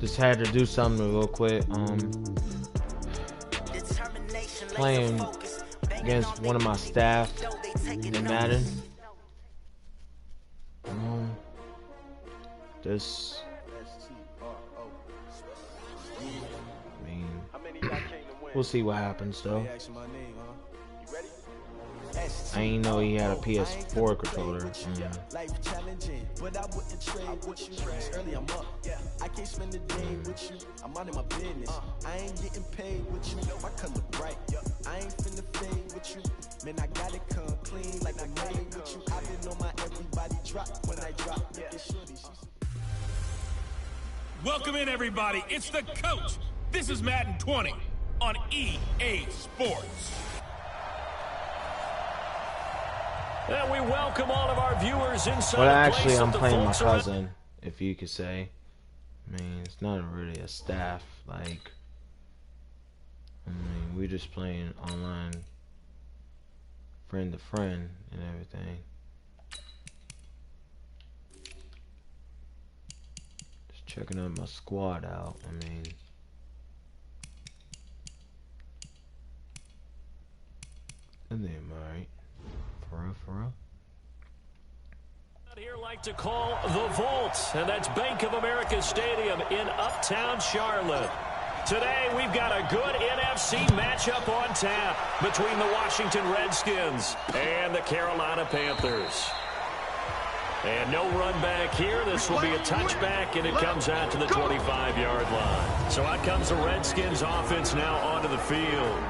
Just had to do something real quick. Playing against one of my staff in Madden. This, I mean, we'll see what happens though. I ain't know he had a PS4 controller. Life challenging, but I wouldn't trade with you. Early I'm up. I can't spend the day with you. I'm out of my business. I ain't getting paid with you. I come look right. I ain't finna fade with you. Man, I got it come clean like I made with you. I didn't know my everybody drop when I drop. Welcome in, everybody. It's the coach. This is Madden 20 on EA Sports. And we welcome all of our viewers inside. Well, actually, I'm playing my cousin, if you could say. I mean, it's not really a staff. Like, I mean, we're just playing online, friend to friend, and everything. Just checking out my squad out. I mean, and then alright. For real. Here like to call the Vault, and that's Bank of America Stadium in Uptown Charlotte. Today we've got a good NFC matchup on tap between the Washington Redskins and the Carolina Panthers. And no run back here. This will be a touchback, and it comes out to the 25-yard line. So out comes the Redskins offense now onto the field.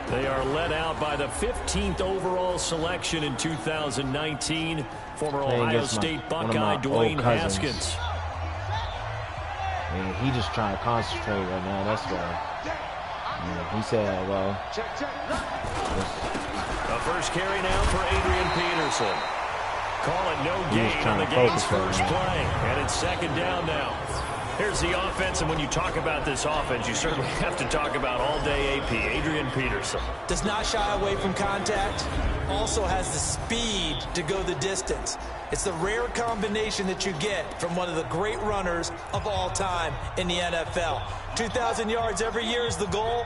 They are led out by the 15th overall selection in 2019, former Ohio State Buckeye Dwayne Haskins. I mean, he just trying to concentrate right now, that's why. He said, well. The first carry now for Adrian Peterson. Call it no gain on the game's first play, and it's second down now. Here's the offense, and when you talk about this offense, you certainly have to talk about all-day AP, Adrian Peterson. Does not shy away from contact, also has the speed to go the distance. It's the rare combination that you get from one of the great runners of all time in the NFL. 2,000 yards every year is the goal.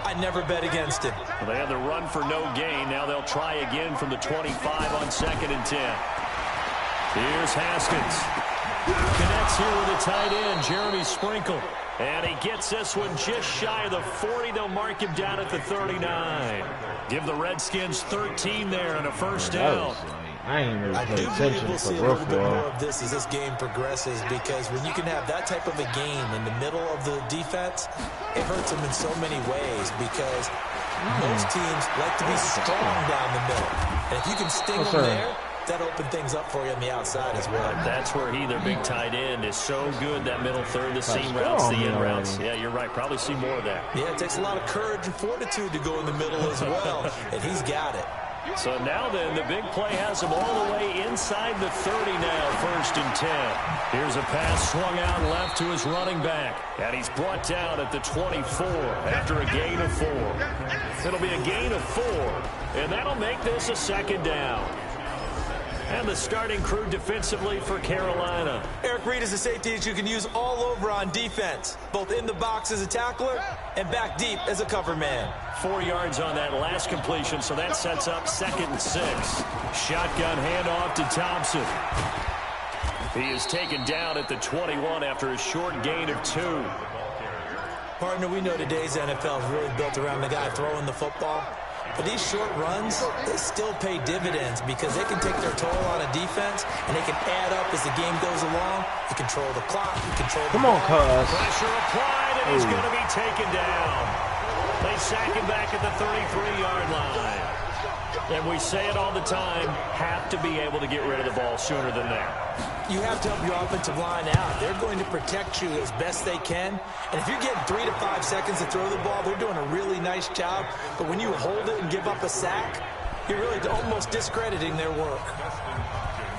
I'd never bet against it. Well, they had the run for no gain. Now they'll try again from the 25 on 2nd and 10. Here's Haskins. Connects here with a tight end, Jeremy Sprinkle. And he gets this one just shy of the 40. They'll mark him down at the 39. Give the Redskins 13 there and a first down. I ain't really paying attention we'll see a little bit more of this as this game progresses, because when you can have that type of a game in the middle of the defense, it hurts them in so many ways, because most teams like to be strong down the middle. And if you can sting them there, that opened things up for you on the outside as well. That's where he, their big tight end, is so good, that middle third, the seam routes, the in routes. Yeah, you're right. Probably see more of that. Yeah, it takes a lot of courage and fortitude to go in the middle as well, and he's got it. So now then, the big play has him all the way inside the 30 now, 1st and 10. Here's a pass swung out left to his running back, and he's brought down at the 24 after a gain of 4. It'll be a gain of 4, and that'll make this a second down. And the starting crew defensively for Carolina. Eric Reid is a safety that you can use all over on defense, both in the box as a tackler and back deep as a cover man. 4 yards on that last completion, so that sets up 2nd and 6. Shotgun handoff to Thompson. He is taken down at the 21 after a short gain of 2. Partner, we know today's NFL is really built around the guy throwing the football. But these short runs, they still pay dividends, because they can take their toll on a defense, and they can add up as the game goes along. You control the clock, you control the ball. Pressure applied, and he's going to be taken down. They sack him back at the 33-yard line. And we say it all the time, have to be able to get rid of the ball sooner than that. You have to help your offensive line out. They're going to protect you as best they can. And if you're getting 3 to 5 seconds to throw the ball, they're doing a really nice job. But when you hold it and give up a sack, you're really almost discrediting their work.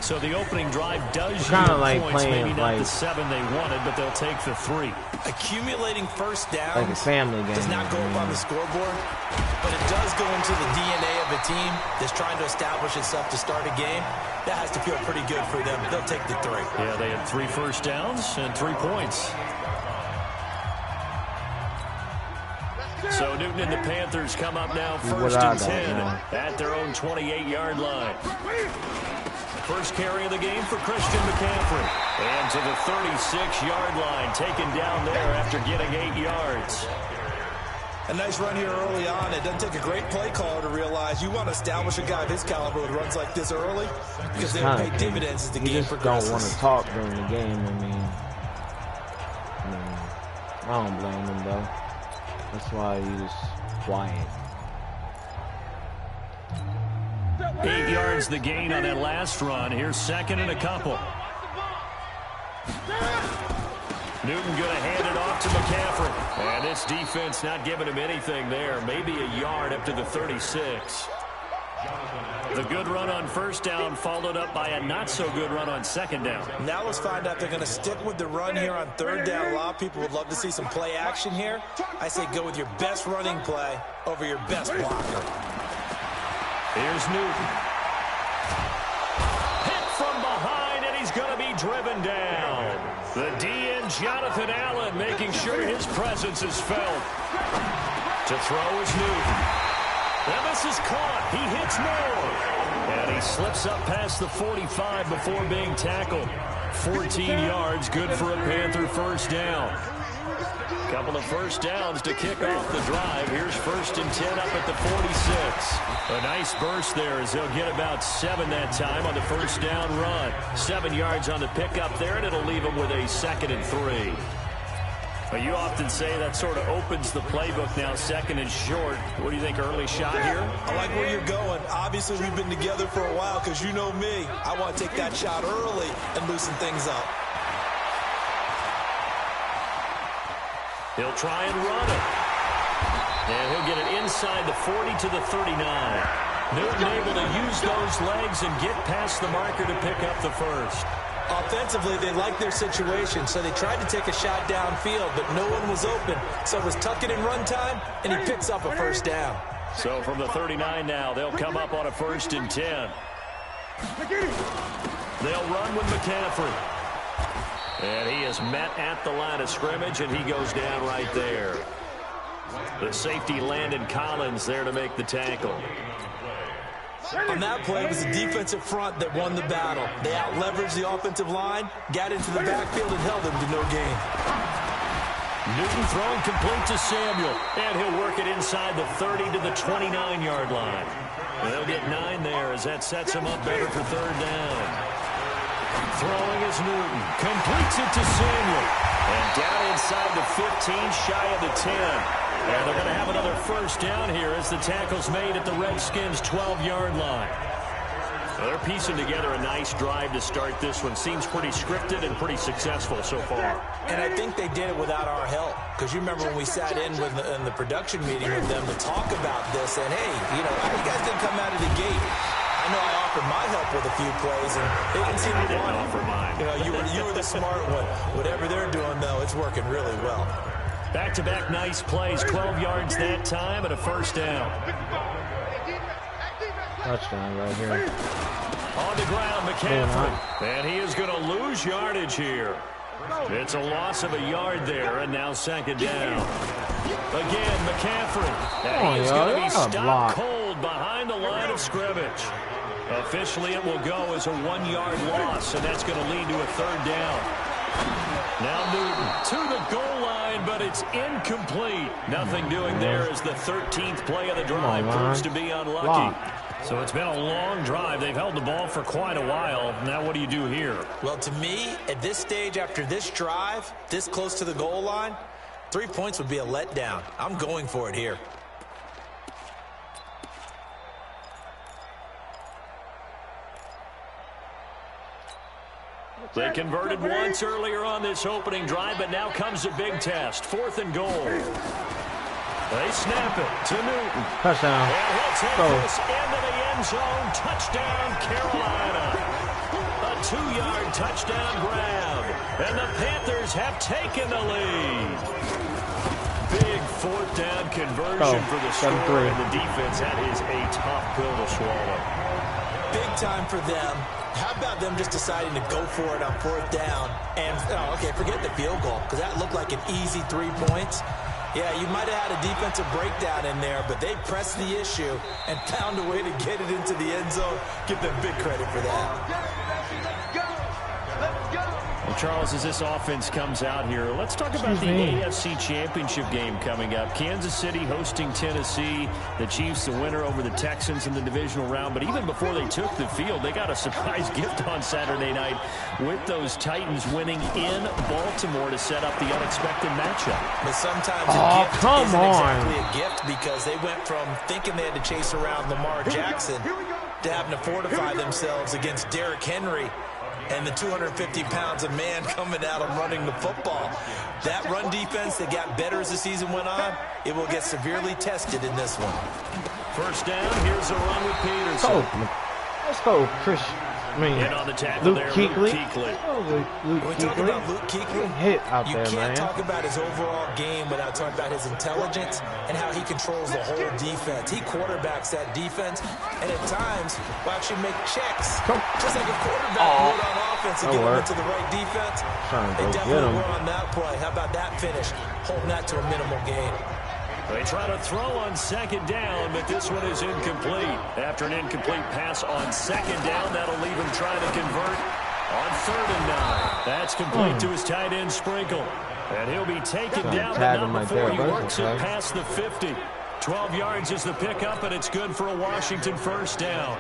So the opening drive does yield points, maybe not the 7 they wanted, but they'll take the 3. Accumulating first downs like a family game does not go up on the scoreboard, but it does go into the DNA of a team that's trying to establish itself to start a game. That has to feel pretty good for them. They'll take the 3. Yeah, they had 3 first downs and 3 points. Newton and the Panthers come up now 1st and 10 at their own 28-yard line. First carry of the game for Christian McCaffrey. And to the 36-yard line, taken down there after getting 8 yards. A nice run here early on. It doesn't take a great play caller to realize you want to establish a guy of his caliber who runs like this early because they'll pay dividends as the game progresses. Don't want to talk during the game. I don't blame him, though. That's why he was quiet. 8 yards the gain on that last run. Here's 2nd and a couple. Newton going to hand it off to McCaffrey. And this defense not giving him anything there. Maybe a yard up to the 36. The good run on 1st down followed up by a not-so-good run on 2nd down. Now let's find out if they're going to stick with the run here on 3rd down. A lot of people would love to see some play action here. I say go with your best running play over your best blocker. Here's Newton. Hit from behind, and he's going to be driven down. The DN, Jonathan Allen, making sure his presence is felt. To throw is Newton. And this is caught. He hits Moore. And he slips up past the 45 before being tackled. 14 yards, good for a Panther 1st down. Couple of 1st downs to kick off the drive. Here's 1st and 10 up at the 46. A nice burst there as they'll get about 7 that time on the 1st down run. 7 yards on the pickup there, and it'll leave them with a 2nd and 3. But you often say that sort of opens the playbook now, 2nd and short. What do you think, early shot here? I like where you're going. Obviously, we've been together for a while because you know me. I want to take that shot early and loosen things up. He'll try and run it. And he'll get it inside the 40 to the 39. Newton able to use those legs and get past the marker to pick up the 1st. Offensively, they like their situation, so they tried to take a shot downfield, but no one was open. So it was tuck it in run time, and he picks up a 1st down. So from the 39 now, they'll come up on a 1st and 10. They'll run with McCaffrey. And he is met at the line of scrimmage, and he goes down right there. The safety, Landon Collins, there to make the tackle. On that play, it was the defensive front that won the battle. They out-leveraged the offensive line, got into the backfield, and held them to no gain. Newton throwing complete to Samuel, and he'll work it inside the 30 to the 29-yard line. And they'll get 9 there as that sets him up better for 3rd down. Throwing is Newton. Completes it to Samuel. And down inside the 15, shy of the 10. And they're going to have another 1st down here as the tackle's made at the Redskins' 12-yard line. Well, they're piecing together a nice drive to start this one. Seems pretty scripted and pretty successful so far. And I think they did it without our help. Because you remember when we sat in the production meeting with them to talk about this, and hey, you guys didn't come out of the gate. I know I offered my help with a few plays, and they didn't seem to want it. Offer mine. You were the smart one. Whatever they're doing, though, it's working really well. Back-to-back nice plays, 12 yards that time, and a 1st down. Touchdown right here. On the ground, McCaffrey. And he is going to lose yardage here. It's a loss of a yard there, and now 2nd down. Again, McCaffrey. And he is going to be stopped cold behind the line of scrimmage. Officially, it will go as a 1-yard loss, and that's going to lead to a 3rd down. Now Newton to the goal line, but it's incomplete. Nothing doing there as the 13th play of the drive proves to be unlucky. So it's been a long drive. They've held the ball for quite a while. Now what do you do here? Well, to me, at this stage after this drive, this close to the goal line, 3 points would be a letdown. I'm going for it here. They converted once earlier on this opening drive, but now comes a big test. 4th and goal. They snap it to Newton. Touchdown. And he'll take this into the end zone. Touchdown, Carolina. A 2-yard touchdown grab. And the Panthers have taken the lead. Big 4th down conversion for the score. And the defense, that is a tough pill to swallow. Big time for them. How about them just deciding to go for it on 4th down? And, okay, forget the field goal, because that looked like an easy 3 points. Yeah, you might have had a defensive breakdown in there, but they pressed the issue and found a way to get it into the end zone. Give them big credit for that. Well, Charles, as this offense comes out here, let's talk about the AFC Championship game coming up. Kansas City hosting Tennessee. The Chiefs, the winner over the Texans in the divisional round. But even before they took the field, they got a surprise gift on Saturday night with those Titans winning in Baltimore to set up the unexpected matchup. But sometimes a gift isn't exactly a gift because they went from thinking they had to chase around Lamar Jackson to having to fortify themselves against Derrick Henry and the 250 pounds of man coming out and running the football. That run defense that got better as the season went on, it will get severely tested in this one. First down, here's a run with Peterson. Let's go, Chris. In on the tackle Luke there, Kuechly. When we talk about Luke Kuechly, you can't talk about his overall game without talking about his intelligence and how he controls the whole defense. He quarterbacks that defense, and at times will actually make checks, just like a quarterback would on offense to get him into the right defense. They definitely were on that play. How about that finish? Holding that to a minimal gain. They try to throw on second down, but this one is incomplete. After an incomplete pass on second down, that'll leave him trying to convert on 3rd and 9. That's complete to his tight end, Sprinkle. And he'll be taken down, but not before he works it past the 50. 12 yards is the pickup, and it's good for a Washington first down.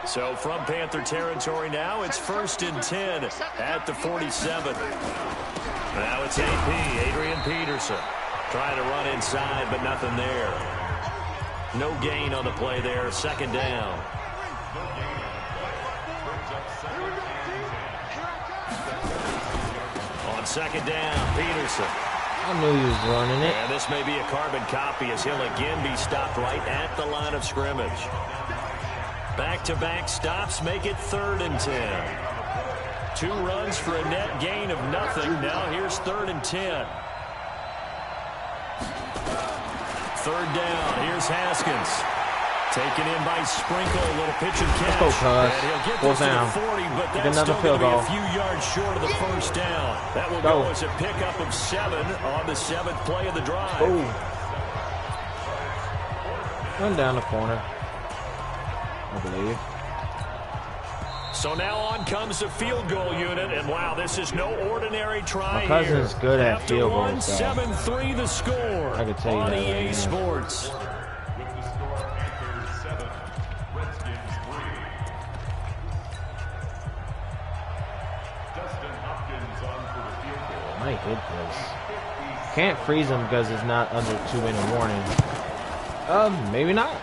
So from Panther territory now, it's 1st and 10 at the 47. Now it's AP, Adrian Peterson. Trying to run inside, but nothing there. No gain on the play there. 2nd down. On 2nd down, Peterson. I knew he was running it. And this may be a carbon copy as he'll again be stopped right at the line of scrimmage. Back-to-back stops make it 3rd and 10. 2 runs for a net gain of nothing. Now here's 3rd and 10. 3rd down. Here's Haskins. Taken in by Sprinkle. A little pitch and catch. Let's go, and he'll get this to the 40, but that's still going to be a few yards short of the first down. That will go as a pickup of 7 on the 7th play of the drive. Run down the corner, I believe. So now on comes the field goal unit, and wow, this is no ordinary try. My cousin's good at field goals. 7-3 the score I can tell you on that EA Sports. Might hit this. Can't freeze him because it's not under 2-minute warning. Maybe not.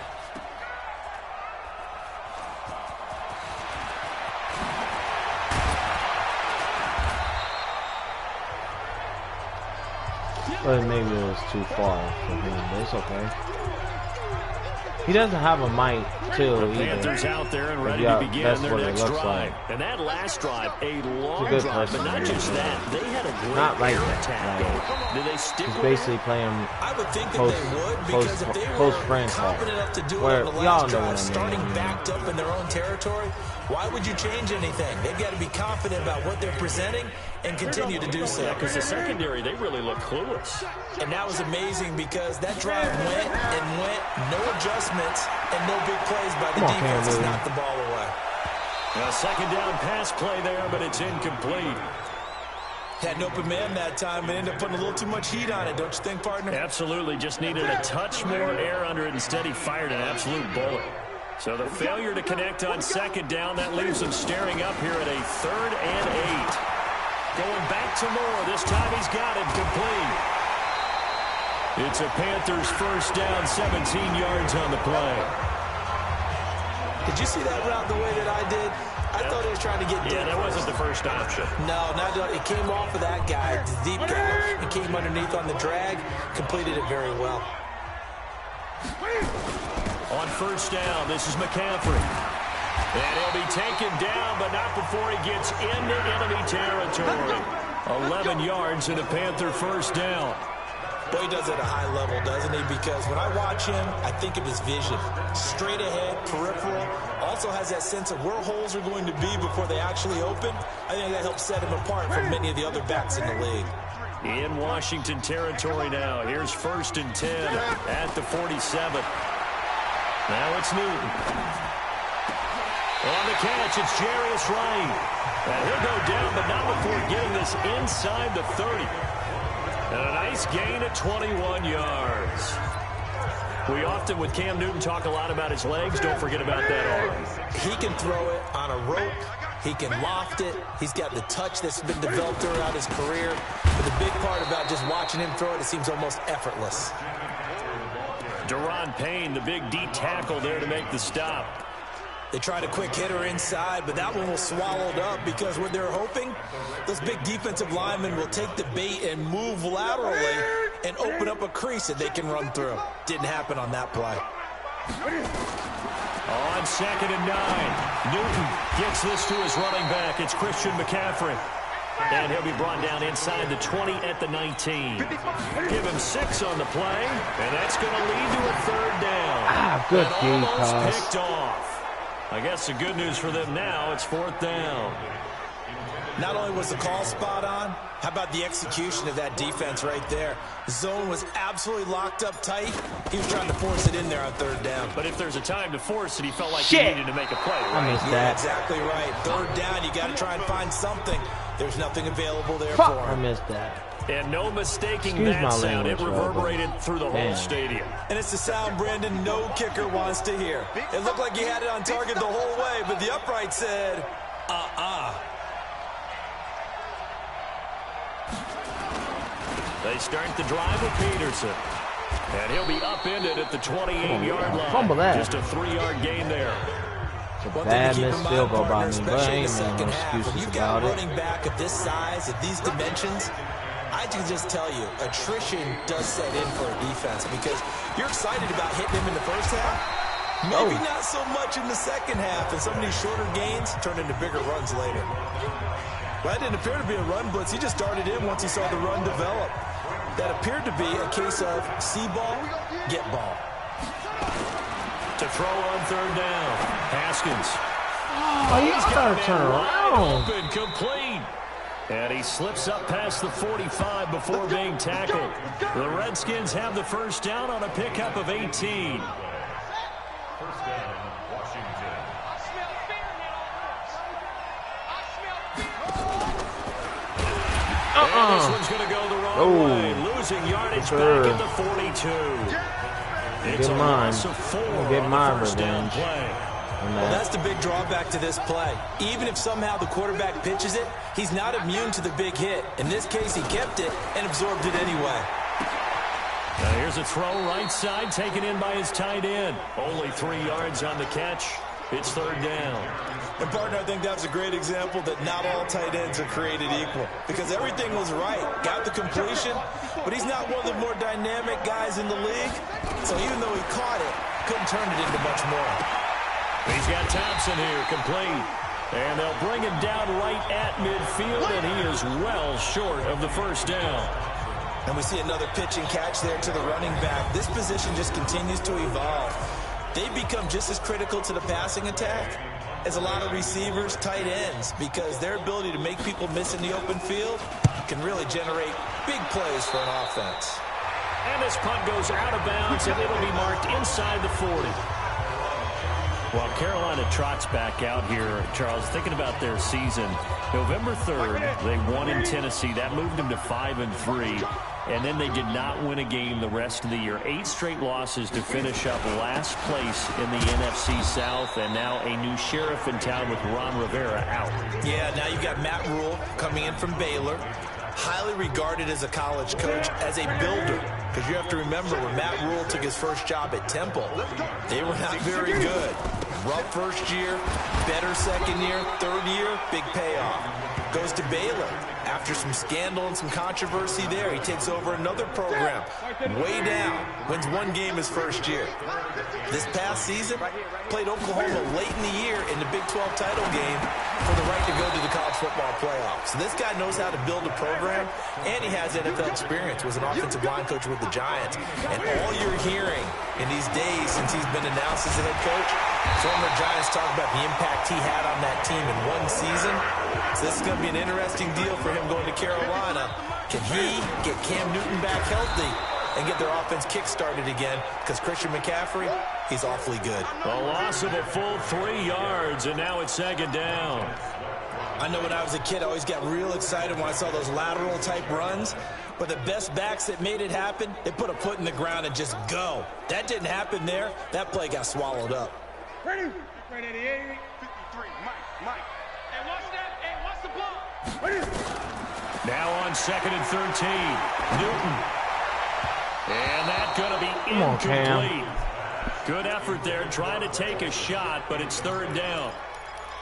But maybe it was too far for him, but it's okay. He doesn't have a mic, too, either. Panthers out there and ready to begin their next drive. And that last drive, a long drive, but not just that. They had a great air attack. Did they stick with basically playing I would think that they would, because if they were confident enough to do it on the last drive, starting backed up in their own territory, why would you change anything? They've got to be confident about what they're presenting and continue to do so. Yeah, because the secondary, they really look clueless. And that was amazing because that drive went and went, no adjustments and no big plays by the defense to knock the ball away. A 2nd down pass play there, but it's incomplete. Had an open man that time and ended up putting a little too much heat on it, don't you think, partner? Absolutely, just needed a touch more air under it. Instead, he fired an absolute bullet. So the failure to connect on 2nd down, that leaves him staring up here at a 3rd and 8. Going back to Moore. This time he's got it complete. It's a Panthers first down, 17 yards on the play. Did you see that route the way that I did? I thought he was trying to get deep. Yeah, that wasn't the first option. No, it came off of that guy, the deep guy. It came underneath on the drag, completed it very well. On first down, this is McCaffrey. And he'll be taken down, but not before he gets into enemy territory. 11 yards and a Panther first down. Boy, he does it at a high level, doesn't he? Because when I watch him, I think of his vision. Straight ahead, peripheral. Also has that sense of where holes are going to be before they actually open. I think that helps set him apart from many of the other backs in the league. In Washington territory now. Here's 1st and 10 at the 47. Now it's Newton. On the catch, it's Jarius Wright. And he'll go down, but not before getting this inside the 30. And a nice gain at 21 yards. We often, with Cam Newton, talk a lot about his legs. Don't forget about that arm. He can throw it on a rope. He can loft it. He's got the touch that's been developed throughout his career. But the big part about just watching him throw it, it seems almost effortless. Daron Payne, the big D tackle there to make the stop. They tried a quick hitter inside, but that one was swallowed up because what they're hoping, those big defensive linemen will take the bait and move laterally and open up a crease that they can run through. Didn't happen on that play. On 2nd and 9, Newton gets this to his running back. It's Christian McCaffrey. And he'll be brought down inside the 20 at the 19. Give him 6 on the play, and that's going to lead to a 3rd down. Good and game almost pass. picked off. I guess the good news for them now, it's 4th down. Not only was the call spot on, how about the execution of that defense right there? The zone was absolutely locked up tight. He was trying to force it in there on 3rd down. But if there's a time to force it, he felt like he needed to make a play, right? I missed Yeah, that. exactly right. 3rd down, you got to try and find something. There's nothing available there Fuck, for I him. missed that. And no mistaking Excuse that my sound. It language, reverberated through the whole Damn. stadium. And it's the sound, Brandon, no kicker wants to hear. It looked like he had it on target the whole way, but the upright said, They start the drive with Peterson. And he'll be upended at the 28-yard line. Fumble that. Just a 3-yard gain there. Bad missed field goal by me, but I especially in the ain't no second half, when excuses you've got about a it. running back of this size, of these dimensions, I can just tell you, attrition does set in for a defense because you're excited about hitting him in the first half. Maybe not so much in the second half, and some of these shorter gains turn into bigger runs later. Well, that didn't appear to be a run blitz. He just darted in once he saw the run develop. That appeared to be a case of see ball, get ball. To throw on 3rd down. Haskins. Oh, you gotta turn around. Open, complete. And he slips up past the 45 before being tackled. The Redskins have the 1st down on a pickup of 18. And this one's going to go the wrong way. Losing yardage back at the 42. It's a loss of 4 on the 1st down play. Well, that's the big drawback to this play. Even if somehow the quarterback pitches it, he's not immune to the big hit. In this case, he kept it and absorbed it anyway. Now here's a throw right side taken in by his tight end. Only 3 yards on the catch. It's 3rd down. And, partner, I think that was a great example that not all tight ends are created equal because everything was right. Got the completion, but he's not one of the more dynamic guys in the league. So even though he caught it, couldn't turn it into much more. He's got Thompson here, complete. And they'll bring him down right at midfield, and he is well short of the 1st down. And we see another pitch and catch there to the running back. This position just continues to evolve. They become just as critical to the passing attack as a lot of receivers, tight ends, because their ability to make people miss in the open field can really generate big plays for an offense. And this punt goes out of bounds, and it'll be marked inside the 40. Well, Carolina trots back out here, Charles, thinking about their season. November 3rd, they won in Tennessee. That moved them to 5-3. And then they did not win a game the rest of the year. 8 straight losses to finish up last place in the NFC South. And now a new sheriff in town with Ron Rivera out. Yeah, now you've got Matt Rule coming in from Baylor. Highly regarded as a college coach, as a builder. Because you have to remember, when Matt Rule took his first job at Temple, they were not very good. Rough first year, better second year, third year, big payoff. Goes to Baylor. After some scandal and some controversy there, he takes over another program. Way down. Wins 1 game his first year. This past season, played Oklahoma late in the year in the Big 12 title game for the right to go to the college football playoffs. So this guy knows how to build a program, and he has NFL experience. Was an offensive line coach with the Giants. And all you're hearing in these days since he's been announced as a head coach, former Giants talk about the impact he had on that team in 1 season. So this is going to be an interesting deal for him going to Carolina. Can he get Cam Newton back healthy and get their offense kick-started again? Because Christian McCaffrey, he's awfully good. A loss of a full 3 yards, and now it's second down. I know when I was a kid, I always got real excited when I saw those lateral-type runs. But the best backs that made it happen, they put a foot in the ground and just go. That didn't happen there. That play got swallowed up. Ready? Ready, 88, 53, Mike. Hey, watch that. Hey, watch the block. Ready? Now on 2nd and 13. Newton. And that's going to be incomplete. Good effort there, trying to take a shot, but it's 3rd down.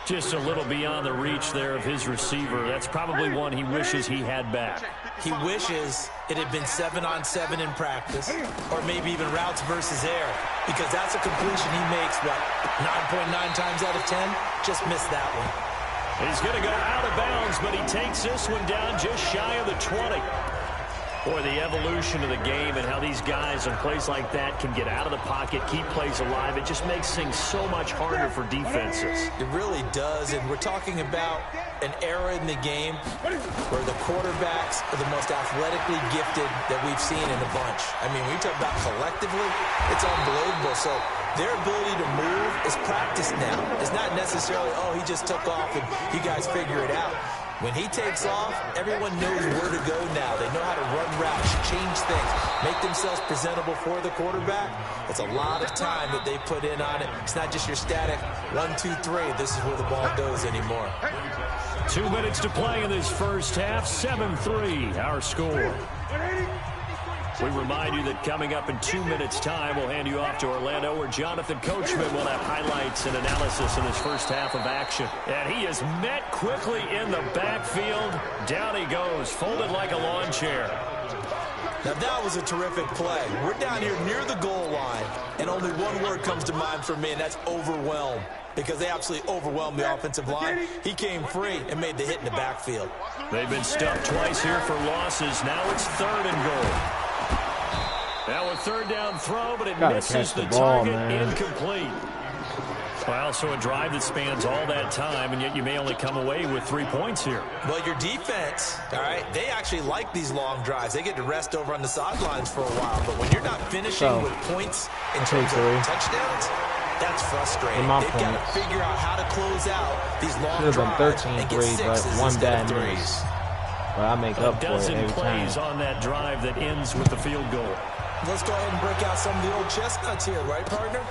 Just a little beyond the reach there of his receiver. That's probably one he wishes he had back. He wishes it had been 7-on-7 in practice, or maybe even routes versus air, because that's a completion he makes, what, 9.9 times out of 10? Just missed that one. He's going to go out of bounds, but he takes this one down just shy of the 20. Boy, the evolution of the game and how these guys in plays like that can get out of the pocket, keep plays alive, it just makes things so much harder for defenses. It really does, and we're talking about an era in the game where the quarterbacks are the most athletically gifted that we've seen in a bunch. I mean, when you talk about collectively, it's unbelievable. So their ability to move is practiced now. It's not necessarily, oh, he just took off and you guys figure it out. When he takes off, everyone knows where to go now. They know how to run routes, change things, make themselves presentable for the quarterback. It's a lot of time that they put in on it. It's not just your static 1, 2, 3. This is where the ball goes anymore. 2 minutes to play in this first half. 7-3, our score. We remind you that coming up in 2 minutes' time, we'll hand you off to Orlando, where Jonathan Coachman will have highlights and analysis in this first half of action. And he is met quickly in the backfield. Down he goes, folded like a lawn chair. Now that was a terrific play. We're down here near the goal line, and only one word comes to mind for me, and that's overwhelmed. Because they absolutely overwhelmed the offensive line. He came free and made the hit in the backfield. They've been stuffed twice here for losses. Now it's 3rd and goal. Now a 3rd down throw, but it misses the target, incomplete. Well, so a drive that spans all that time, and yet you may only come away with 3 points here. Well, your defense, all right, they actually like these long drives. They get to rest over on the sidelines for a while. But when you're not finishing with points in terms of touchdowns, that's frustrating. They've got to figure out how to close out these long drives and get 6s instead of 3s. But I make up for it every plays time. On that drive that ends with the field goal. Let's go ahead and break out some of the old chestnuts here, right, partner?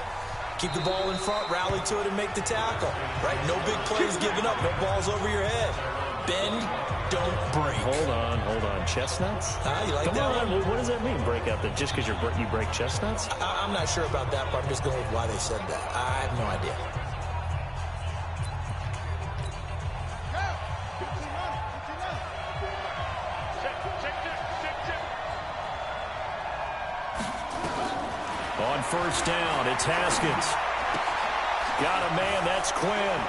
Keep the ball in front, rally to it, and make the tackle, right? No big plays given up, no balls over your head. Bend, don't break. Hold on. Chestnuts? You like that one? What does that mean, break out? Just because you break chestnuts? I'm not sure about that, but I'm just going with why they said that. I have no idea. On 1st down, it's Haskins. Got a man, that's Quinn.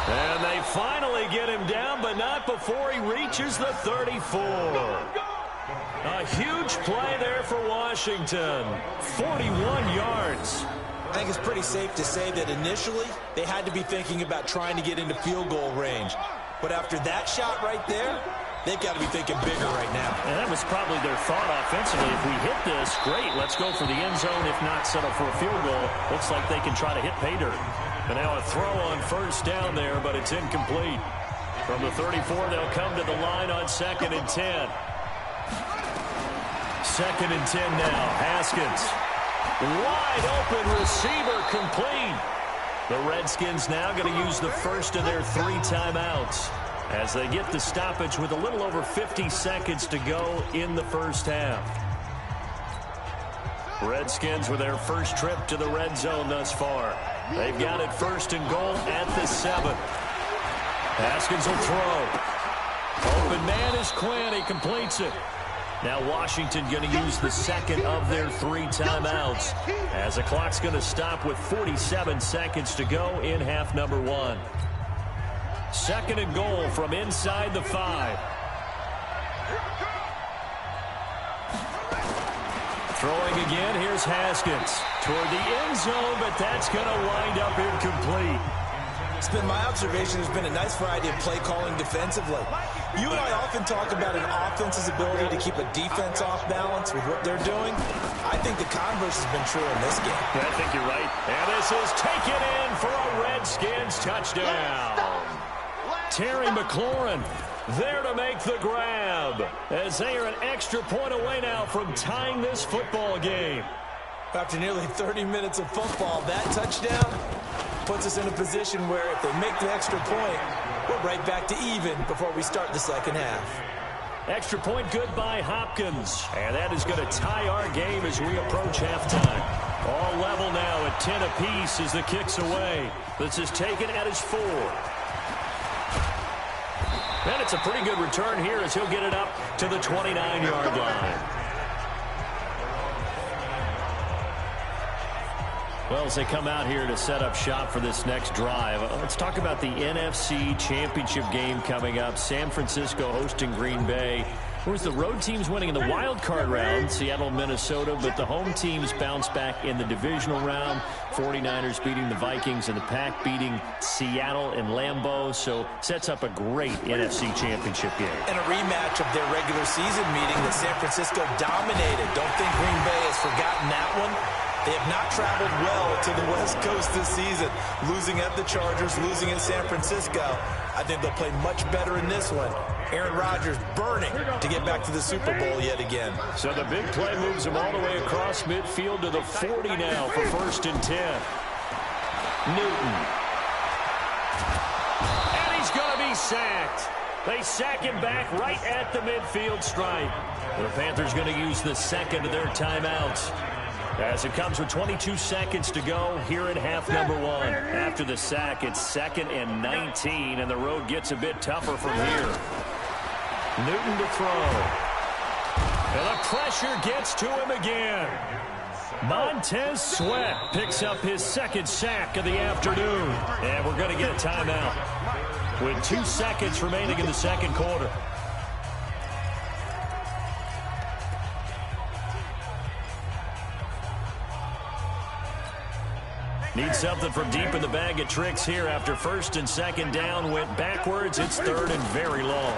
And they finally get him down, but not before he reaches the 34. A huge play there for Washington. 41 yards. I think it's pretty safe to say that initially they had to be thinking about trying to get into field goal range. But after that shot right there, they've got to be thinking bigger right now. And that was probably their thought offensively. If we hit this, great, let's go for the end zone. If not, settle for a field goal. Looks like they can try to hit pay dirt. And now a throw on 1st down there, but it's incomplete. From the 34, they'll come to the line on 2nd and 10. 2nd and 10 now. Haskins. Wide open receiver, complete. The Redskins now going to use the first of their 3 timeouts as they get the stoppage with a little over 50 seconds to go in the first half. Redskins with their first trip to the red zone thus far. They've got it 1st and goal at the 7. Haskins will throw. Open man is Quinn. He completes it. Now Washington going to use the 2nd of their 3 timeouts as the clock's going to stop with 47 seconds to go in half number 1. 2nd and goal from inside the 5. Throwing again, here's Haskins toward the end zone, but that's going to wind up incomplete. It's been my observation there's been a nice variety of play calling defensively. You and I often talk about an offense's ability to keep a defense off balance with what they're doing. I think the converse has been true in this game. Yeah, I think you're right. And this is taken in for a Redskins touchdown. Terry McLaurin there to make the grab, as they are an extra point away now from tying this football game. After nearly 30 minutes of football, that touchdown puts us in a position where if they make the extra point, we're right back to even before we start the second half. Extra point good by Hopkins, and that is going to tie our game as we approach halftime. All level now at 10 apiece as the kick's away. This is taken at his 4. And it's a pretty good return here as he'll get it up to the 29-yard line. Well, as they come out here to set up shop for this next drive, let's talk about the NFC Championship game coming up. San Francisco hosting Green Bay. Whereas the road teams winning in the wild card round, Seattle, Minnesota, but the home teams bounce back in the divisional round. 49ers beating the Vikings and the Pack beating Seattle and Lambeau. So sets up a great NFC Championship game. And a rematch of their regular season meeting that San Francisco dominated. Don't think Green Bay has forgotten that one. They have not traveled well to the West Coast this season, losing at the Chargers, losing at San Francisco. I think they'll play much better in this one. Aaron Rodgers burning to get back to the Super Bowl yet again. So the big play moves him all the way across midfield to the 40 now for 1st and 10. Newton. And he's going to be sacked. They sack him back right at the midfield stripe. The Panthers going to use the second of their timeouts. As it comes with 22 seconds to go here in half number 1. After the sack, it's 2nd and 19, and the road gets a bit tougher from here. Newton to throw. And the pressure gets to him again. Montez Sweat picks up his 2nd sack of the afternoon. And we're going to get a timeout with 2 seconds remaining in the second quarter. Need something from deep in the bag of tricks here after 1st and 2nd down. Went backwards. It's 3rd and very long.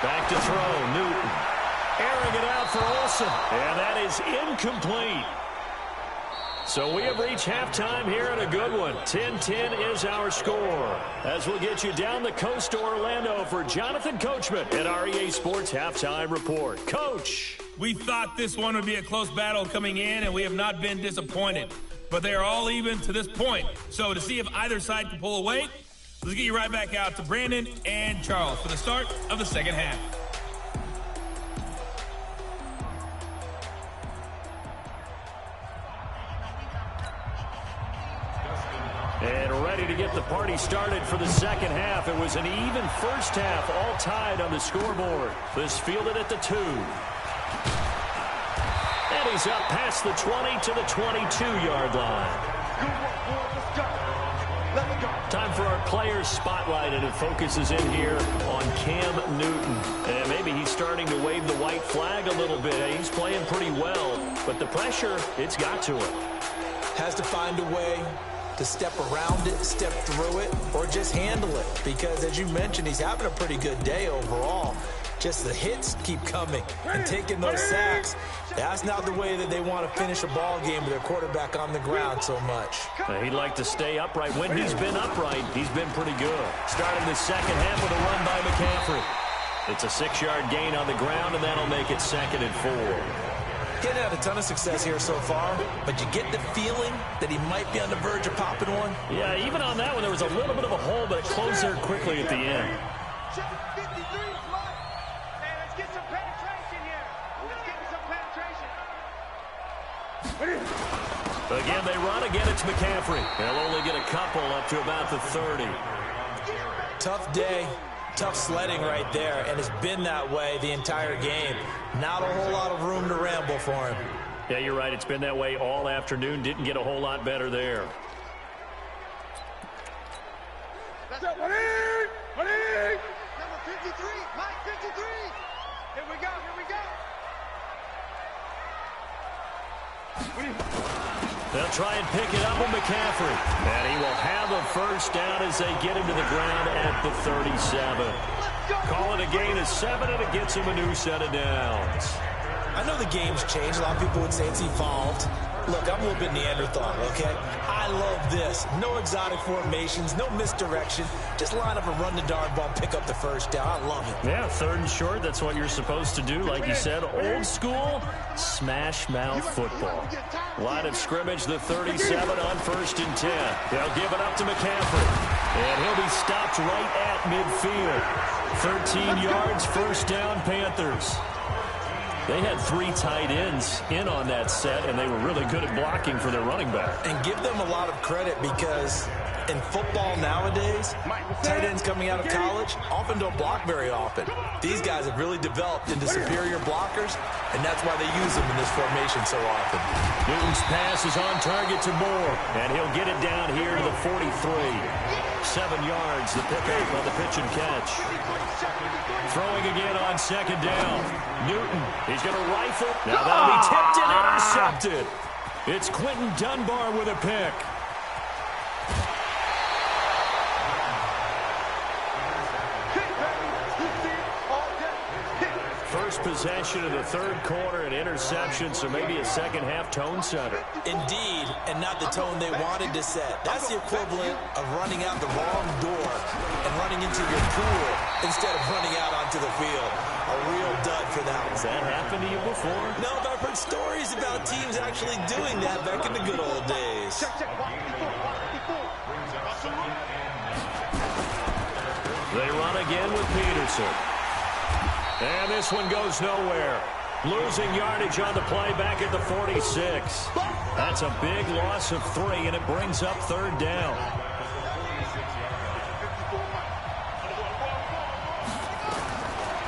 Back to throw. Newton. Airing it out for Olsen. And that is incomplete. So we have reached halftime here at a good one. 10-10 is our score. As we'll get you down the coast to Orlando for Jonathan Coachman at our EA Sports Halftime Report. Coach. We thought this one would be a close battle coming in, and we have not been disappointed. But they are all even to this point. So to see if either side can pull away, let's get you right back out to Brandon and Charles for the start of the second half. And ready to get the party started for the second half. It was an even first half, all tied on the scoreboard. This fielded at the 2. And he's up past the 20 to the 22-yard line. Time for our players spotlight, and it focuses in here on Cam Newton. And maybe he's starting to wave the white flag a little bit. He's playing pretty well, but the pressure, it's got to him. Has to find a way to step around it, step through it, or just handle it. Because as you mentioned, he's having a pretty good day overall. Just the hits keep coming and taking those sacks. That's not the way that they want to finish a ball game with their quarterback on the ground so much. He'd like to stay upright. When he's been upright, he's been pretty good. Starting the second half with a run by McCaffrey. It's a 6-yard gain on the ground, and that'll make it 2nd and 4. Getting had a ton of success here so far, but you get the feeling that he might be on the verge of popping one. Yeah, even on that one, there was a little bit of a hole, but it closed there quickly at the end. Again, they run. Again, it's McCaffrey. They'll only get a couple up to about the 30. Tough day, tough sledding right there, and it's been that way the entire game. Not a whole lot of room to ramble for him. Yeah, you're right. It's been that way all afternoon. Didn't get a whole lot better there. Number 53, Mike 53. Here we go, here we go. They'll try and pick it up with McCaffrey. And he will have a first down as they get him to the ground at the 37. Call it a gain of 7, and it gets him a new set of downs. I know the game's changed. A lot of people would say it's evolved. Look, I'm a little bit Neanderthal, okay? I love this. No exotic formations, no misdirection. Just line up and run the darn ball, pick up the first down. I love it. Yeah, 3rd and short, that's what you're supposed to do. Like you said, old school, smash mouth football. Line of scrimmage, the 37 on 1st and 10. They'll give it up to McCaffrey. And he'll be stopped right at midfield. 13 yards, first down, Panthers. They had 3 tight ends in on that set, and they were really good at blocking for their running back. And give them a lot of credit because in football nowadays, tight ends coming out of college often don't block very often. These guys have really developed into superior blockers, and that's why they use them in this formation so often. Newton's pass is on target to Moore, and he'll get it down here to the 43. 7 yards, the pickup on the pitch and catch. Throwing again on 2nd down. Newton, he's going to rifle. Now that'll be tipped and intercepted. It's Quentin Dunbar with a pick. First possession of the 3rd quarter, an interception, so maybe a second-half tone setter. Indeed, and not the tone they wanted to set. That's the equivalent of running out the wrong door and running into your pool instead of running out onto the field. A real dud for that one. Has that happened to you before? No, but I've heard stories about teams actually doing that back in the good old days. They run again with Peterson. And this one goes nowhere. Losing yardage on the play back at the 46. That's a big loss of 3, and it brings up 3rd down.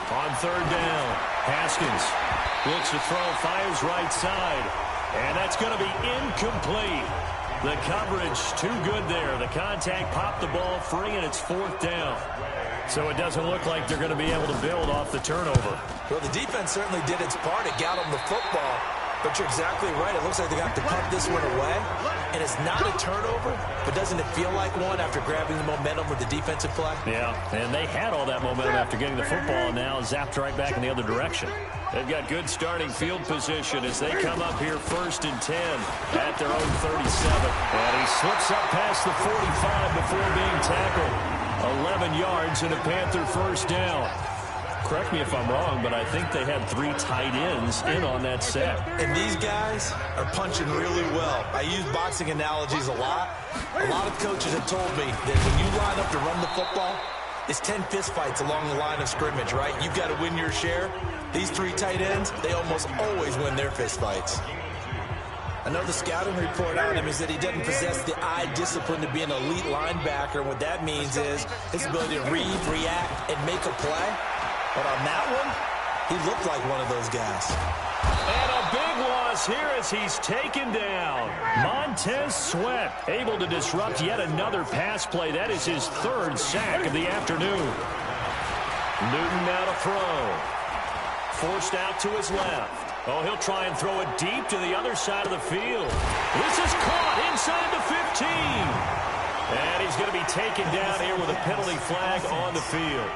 On 3rd down, Haskins looks to throw, fires right side. And that's going to be incomplete. The coverage too good there. The contact popped the ball free, and it's 4th down. So it doesn't look like they're going to be able to build off the turnover. Well, the defense certainly did its part. It got them the football. But you're exactly right. It looks like they got to punt this one away. And it's not a turnover, but doesn't it feel like one after grabbing the momentum with the defensive play? Yeah, and they had all that momentum after getting the football, and now zapped right back in the other direction. They've got good starting field position as they come up here 1st and 10 at their own 37. And he slips up past the 45 before being tackled. 11 yards and a Panther first down. Correct me if I'm wrong, but I think they had 3 tight ends in on that set. And these guys are punching really well. I use boxing analogies a lot. A lot of coaches have told me that when you line up to run the football, it's 10 fistfights along the line of scrimmage, right? You've got to win your share. These 3 tight ends, they almost always win their fistfights. I know the scouting report on him is that he doesn't possess the eye discipline to be an elite linebacker. And what that means is his ability to read, react, and make a play. But on that one, he looked like one of those guys. And a big loss here as he's taken down. Montez Sweat able to disrupt yet another pass play. That is his 3rd sack of the afternoon. Newton now to throw. Forced out to his left. Oh, he'll try and throw it deep to the other side of the field. This is caught inside the 15. And he's going to be taken down here with a penalty flag on the field.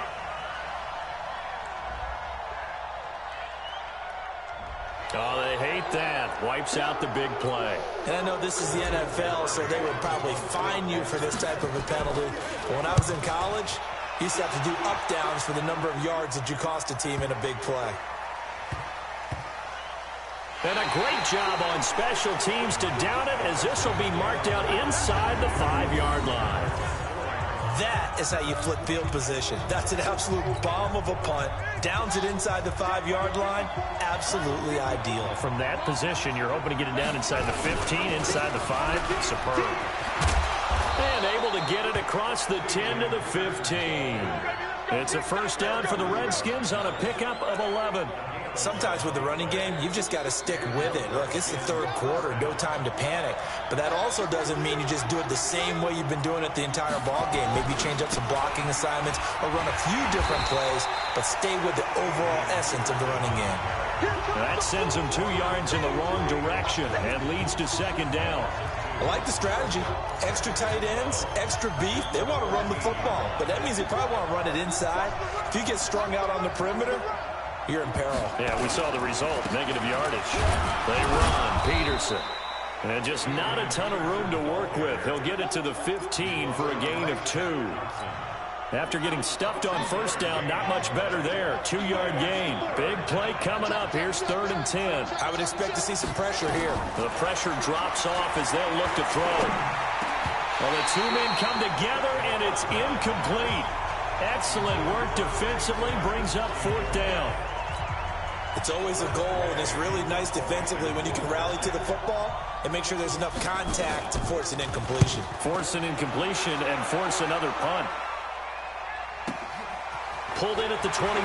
Oh, they hate that. Wipes out the big play. And I know this is the NFL, so they would probably fine you for this type of a penalty. But when I was in college, you used to have to do up-downs for the number of yards that you cost a team in a big play. And a great job on special teams to down it, as this will be marked out inside the 5-yard line. That is how you flip field position. That's an absolute bomb of a punt. Downs it inside the 5-yard line. Absolutely ideal. From that position, you're hoping to get it down inside the 15, inside the 5. Superb. And able to get it across the 10 to the 15. It's a first down for the Redskins on a pickup of 11. Sometimes with the running game, you've just got to stick with it. Look, it's the third quarter, no time to panic. But that also doesn't mean you just do it the same way you've been doing it the entire ball game. Maybe change up some blocking assignments or run a few different plays, but stay with the overall essence of the running game. That sends him 2 yards in the wrong direction and leads to second down. I like the strategy. Extra tight ends, extra beef. They want to run the football, but that means they probably want to run it inside. If you get strung out on the perimeter, you're in peril. Yeah, we saw the result, negative yardage. They run, Peterson. And just not a ton of room to work with. He'll get it to the 15 for a gain of 2. After getting stuffed on first down, not much better there. 2-yard gain. Big play coming up. Here's 3rd and 10. I would expect to see some pressure here. The pressure drops off as they'll look to throw. Well, the 2 men come together, and it's incomplete. Excellent work defensively, brings up 4th down. It's always a goal, and it's really nice defensively when you can rally to the football and make sure there's enough contact to force an incompletion. Force an incompletion and force another punt. Pulled in at the 24.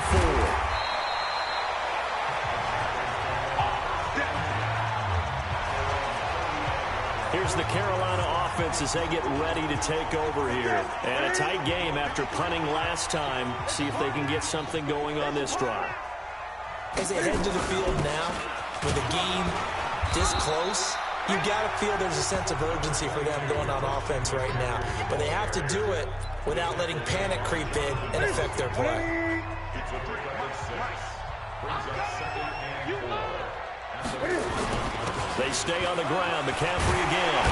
Here's the Carolina offense as they get ready to take over here. And a tight game after punting last time. See if they can get something going on this drive. As they head to the field now, with the game this close, you got to feel there's a sense of urgency for them going on offense right now. But they have to do it without letting panic creep in and affect their play. They stay on the ground. McCaffrey again.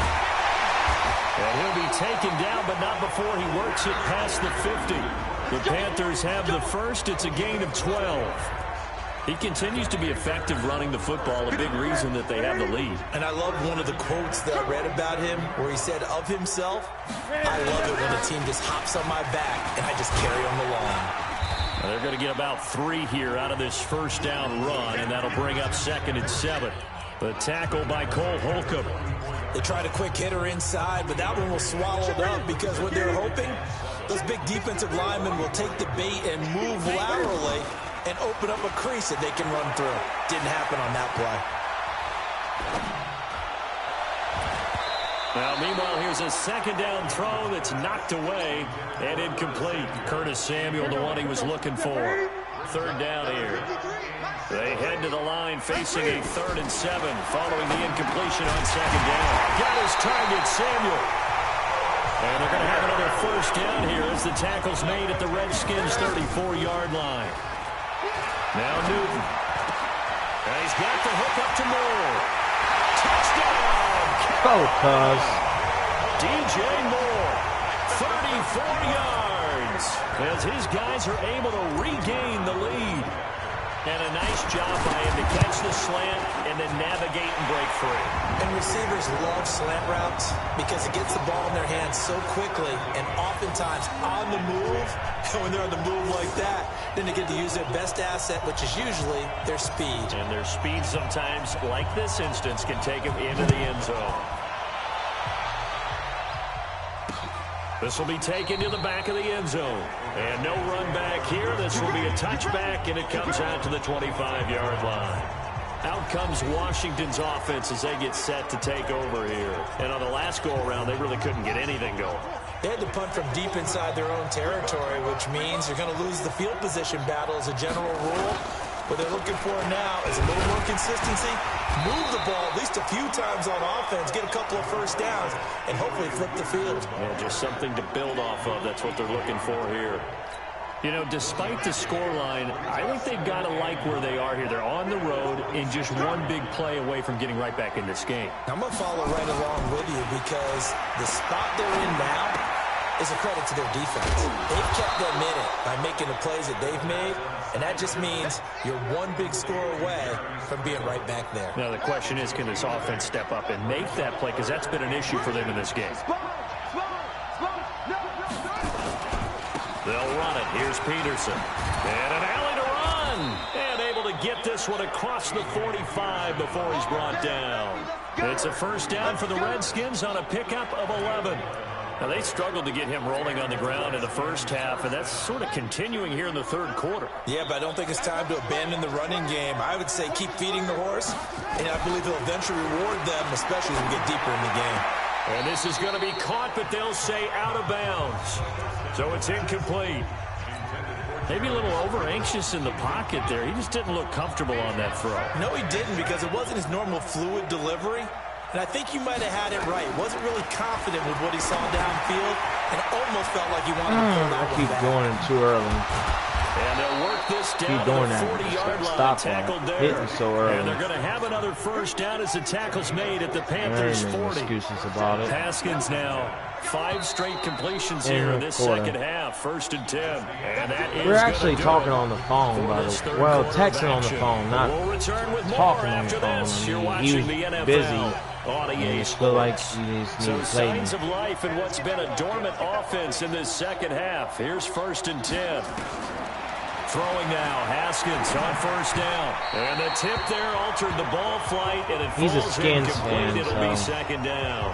And he'll be taken down, but not before he works it past the 50. The Panthers have the first. It's a gain of 12. He continues to be effective running the football, a big reason that they have the lead. And I love one of the quotes that I read about him where he said of himself, I love it when a team just hops on my back and I just carry them along. Well, they're going to get about 3 here out of this first down run, and that'll bring up 2nd and 7. The tackle by Cole Holcomb. They tried a quick hitter inside, but that one was swallowed up because what they're hoping, those big defensive linemen will take the bait and move laterally and open up a crease that they can run through. Didn't happen on that play. Now, meanwhile, here's a 2nd down throw that's knocked away and incomplete. Curtis Samuel, the one he was looking for. 3rd down here. They head to the line facing a 3rd and 7 following the incompletion on 2nd down. Got his target, Samuel. And they're going to have another 1st down here as the tackle's made at the Redskins' 34-yard line. Now Newton. And he's got the hook up to Moore. Touchdown! Oh, cuz. DJ Moore, 34 yards, as his guys are able to regain the lead. And a nice job by him to catch the slant and then navigate and break free. And receivers love slant routes because it gets the ball in their hands so quickly and oftentimes on the move. And when they're on the move like that, then they get to use their best asset, which is usually their speed. And their speed sometimes, like this instance, can take them into the end zone. This will be taken to the back of the end zone. And no run back here. This will be a touchback, and it comes out to the 25-yard line. Out comes Washington's offense as they get set to take over here. And on the last go-around, they really couldn't get anything going. They had to punt from deep inside their own territory, which means you're going to lose the field position battle as a general rule. What they're looking for now is a little more consistency, move the ball at least a few times on offense, get a couple of 1st downs, and hopefully flip the field. Yeah, just something to build off of. That's what they're looking for here. You know, despite the scoreline, I think they've got to like where they are here. They're on the road and just one big play away from getting right back in this game. I'm going to follow right along with you because the spot they're in now is a credit to their defense. They've kept them in it by making the plays that they've made, and that just means you're one big score away from being right back there. Now, the question is, can this offense step up and make that play? Because that's been an issue for them in this game. They'll run it. Here's Peterson. And an alley to run. And able to get this one across the 45 before he's brought down. It's a 1st down for the Redskins on a pickup of 11. Now, they struggled to get him rolling on the ground in the first half, and that's sort of continuing here in the third quarter. Yeah, but I don't think it's time to abandon the running game. I would say keep feeding the horse, and I believe he'll eventually reward them, especially as we get deeper in the game. And this is going to be caught, but they'll say out of bounds. So it's incomplete. Maybe a little over-anxious in the pocket there. He just didn't look comfortable on that throw. No, he didn't, because it wasn't his normal fluid delivery. And I think you might have had it right. Wasn't really confident with what he saw downfield, and almost felt like he wanted to pull that one keep back. going too early. And they'll work this down to the 40-yard line. Stop Tackled that. there. Hitting so early. And they're going to have another first down as the tackle's made at the Panthers' 40. Excuses about it. Haskins now 5 straight completions here in this second half. 1st and 10. And that is We're actually talking on the phone, by the way. Well, texting on the phone, not we'll return with talking more on the after phone. this. You're I mean, watching he the was NFL. busy. On EA Feel like Sports. he just So needs to play signs of life in what's been a dormant offense in this second half. Here's 1st and 10. Throwing now, Haskins on 1st down. And the tip there altered the ball flight, and it He's a falls Skins incomplete. fan, It'll be so 2nd down.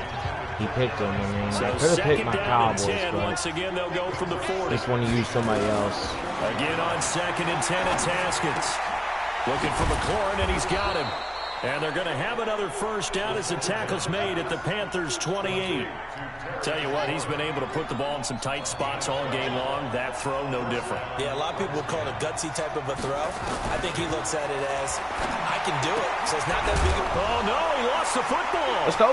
he picked him. I mean, So I could have picked second my down Cowboys, and 10. but Once again, they'll go from the 40. just want to use somebody else. Again on 2nd and 10, it's Haskins. Looking for McLaurin, and he's got him. And they're going to have another first down as the tackle's made at the Panthers' 28. Tell you what, he's been able to put the ball in some tight spots all game long. That throw, no different. Yeah, a lot of people would call it a gutsy type of a throw. I think he looks at it as, I can do it. So it's not that big of a... Oh, no, he lost the football. Let's go.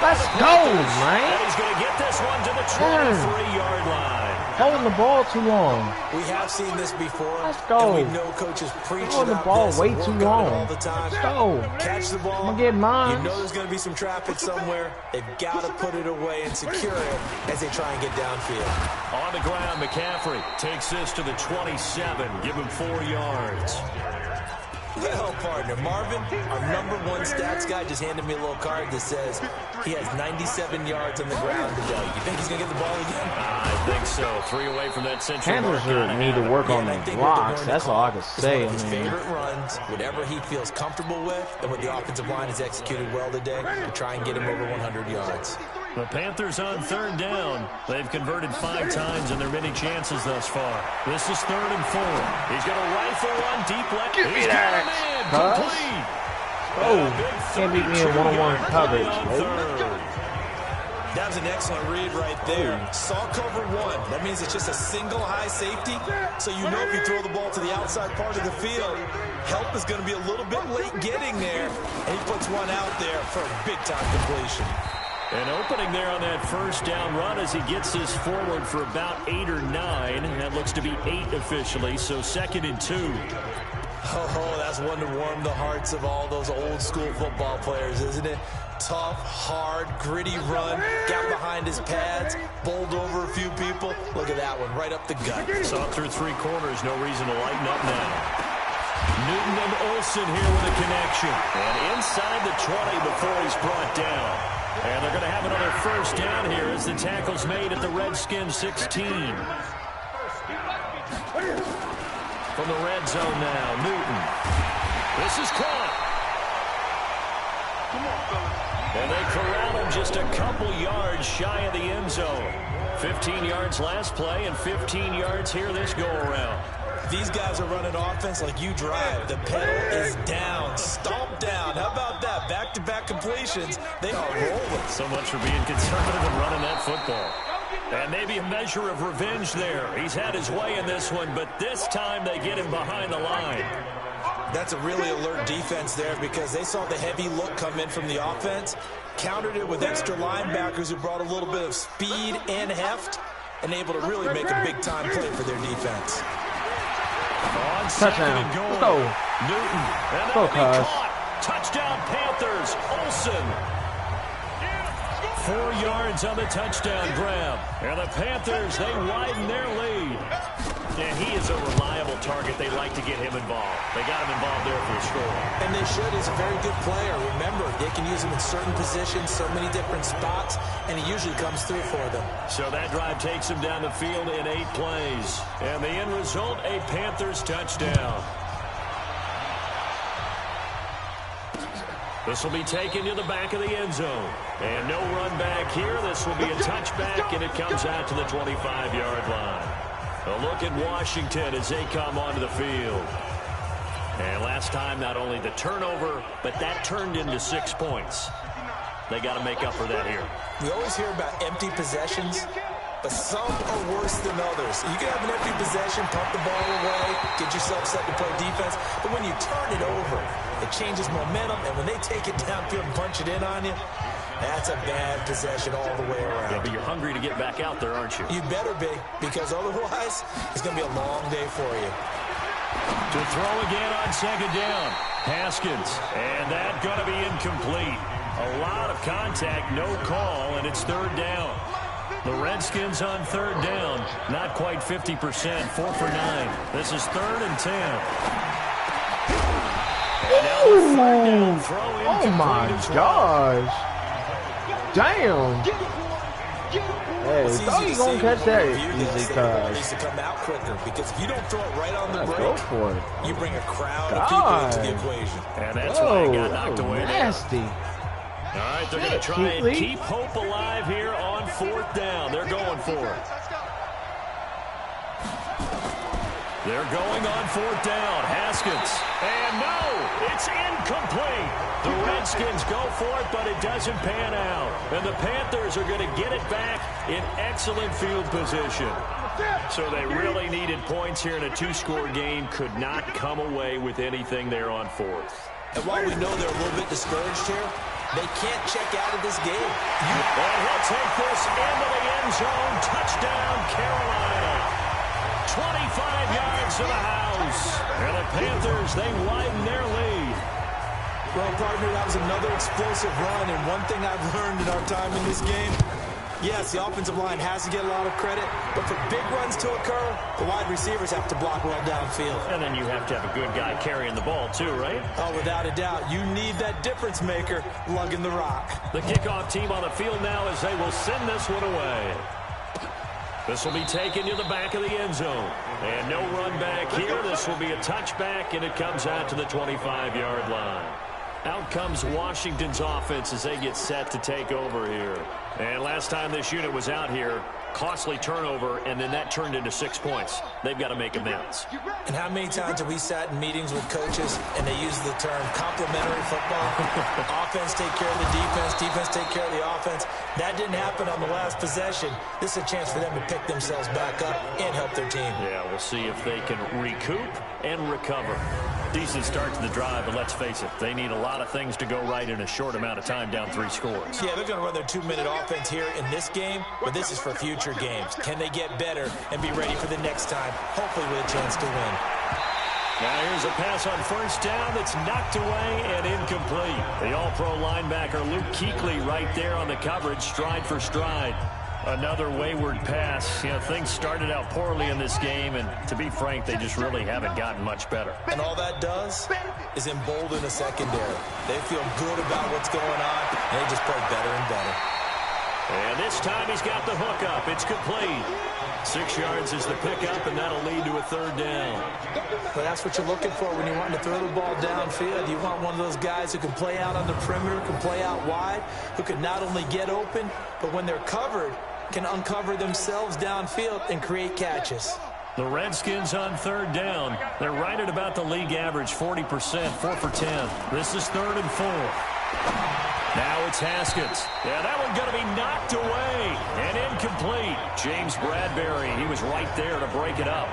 Let's go, man. And he's going to get this one to the 23-yard line. Holding the ball too long. We have seen this before. Let's go. And we know coaches preach Holding the about ball this way and too work on it long. all the time. Let's go. Catch the ball. I'm gonna get mine. You know there's going to be some traffic somewhere. They've got to put it away and secure it as they try and get downfield. On the ground, McCaffrey takes this to the 27. Give him 4 yards. Well, partner, Marvin, our #1 stats guy, just handed me a little card that says he has 97 yards on the ground today. You think he's going to get the ball again? I think so. 3 away from that central Panthers mark. need to work on the blocks. That's all I can say. One of his I mean, favorite runs, whatever he feels comfortable with, and what the offensive line has executed well today to try and get him over 100 yards. The Panthers on 3rd down. They've converted 5 times in their many chances thus far. This is 3rd and 4. He's got a rifle one deep left. Give me He's that. got him in. Complete. can't beat me in one-on-one coverage. That was an excellent read right there. Saw cover 1. That means it's just a single high safety. So you know if you throw the ball to the outside part of the field, help is going to be a little bit late getting there. And he puts one out there for a big-time completion. An opening there on that first down run as he gets this forward for about 8 or 9. That looks to be 8 officially, so 2nd and 2. Oh, that's one to warm the hearts of all those old-school football players, isn't it? Tough, hard, gritty run, got behind his pads, bowled over a few people. Look at that one, right up the gut. Saw through 3 quarters, no reason to lighten up now. Newton and Olsen here with a connection. And inside the 20 before he's brought down. And they're going to have another first down here as the tackle's made at the Redskins 16. From the red zone now, Newton. This is caught. And they corral him just a couple yards shy of the end zone. 15 yards last play and 15 yards here this go-around. These guys are running offense like you drive. The pedal is down, stomp down. How about that? Back-to-back completions. They are rolling. So much for being conservative and running that football. And maybe a measure of revenge there. He's had his way in this one, but this time they get him behind the line. That's a really alert defense there because they saw the heavy look come in from the offense, countered it with extra linebackers who brought a little bit of speed and heft, and able to really make a big-time play for their defense. On Touchdown. Let's go. Newton. And Go, that'll be Cuz. caught. Touchdown Panthers. Olsen. 4 yards on the touchdown grab. And the Panthers, they widen their lead. And he is a reliable target. They like to get him involved. They got him involved there for a score. And they should. He's a very good player. Remember, they can use him in certain positions, so many different spots, and he usually comes through for them. So that drive takes him down the field in 8 plays. And the end result, a Panthers touchdown. This will be taken to the back of the end zone. And no run back here. This will be a touchback, and it comes out to the 25-yard line. A look at Washington as they come onto the field. And last time, not only the turnover, but that turned into 6 points. They got to make up for that here. We always hear about empty possessions, but some are worse than others. You can have an empty possession, pump the ball away, get yourself set to play defense, but when you turn it over, it changes momentum, and when they take it downfield and punch it in on you, that's a bad possession all the way around. Yeah, but you're hungry to get back out there, aren't you? You better be, because otherwise, it's going to be a long day for you. To throw again on second down. Haskins, and that's going to be incomplete. A lot of contact, no call, and it's third down. The Redskins on third down, not quite 50%, 4 for 9. This is 3rd and 10. And now the third down throw Oh my gosh. Damn. Hey, thought you gonna catch that easy, cuz. Needs to come out quicker, because if you don't throw it right on the break, Go for it. you bring a crowd of people into the equation. And that's why he got knocked away there. Nasty. All right, they're going to try and keep hope alive here on 4th down. They're going for it. They're going on 4th down. Haskins. And no, it's incomplete. The Redskins go for it, but it doesn't pan out. And the Panthers are going to get it back in excellent field position. So they really needed points here in a 2-score game. Could not come away with anything there on 4th. And while we know they're a little bit discouraged here, they can't check out of this game. And he'll take this into the end zone. Touchdown, Carolina. 25 yards to the house. And the Panthers, they widen their lead. Well, partner, that was another explosive run. And one thing I've learned in our time in this game, yes, the offensive line has to get a lot of credit, but for big runs to occur, the wide receivers have to block well downfield. And then you have to have a good guy carrying the ball too, right? Oh, without a doubt. You need that difference maker lugging the rock. The kickoff team on the field now as they will send this one away. This will be taken to the back of the end zone. And no run back here. This will be a touchback, and it comes out to the 25-yard line. Out comes Washington's offense as they get set to take over here. And last time this unit was out here, costly turnover, and then that turned into 6 points. They've got to make amends. And how many times have we sat in meetings with coaches and they use the term complementary football? Offense take care of the defense, defense take care of the offense. That didn't happen on the last possession. This is a chance for them to pick themselves back up and help their team. Yeah, we'll see if they can recoup and recover. Decent start to the drive, but let's face it, they need a lot of things to go right in a short amount of time, down 3 scores. Yeah, they're going to run their 2-minute offense here in this game, but this is for future games. Can they get better and be ready for the next time, hopefully with a chance to win? Now here's a pass on first down that's knocked away and incomplete. The all-pro linebacker Luke Kuechly right there on the coverage, stride for stride. Another wayward pass. You know, things started out poorly in this game, and to be frank, they just really haven't gotten much better. And all that does is embolden a secondary. They feel good about what's going on, and they just play better and better. And this time he's got the hook up. It's complete. 6 yards is the pickup, and that'll lead to a 3rd down. But that's what you're looking for when you want to throw the ball downfield. You want one of those guys who can play out on the perimeter, can play out wide, who can not only get open, but when they're covered, can uncover themselves downfield and create catches. The Redskins on 3rd down. They're right at about the league average, 40%, 4 for 10. This is 3rd and 4. Now it's Haskins. Yeah, that one's going to be knocked away and incomplete. James Bradbury, he was right there to break it up.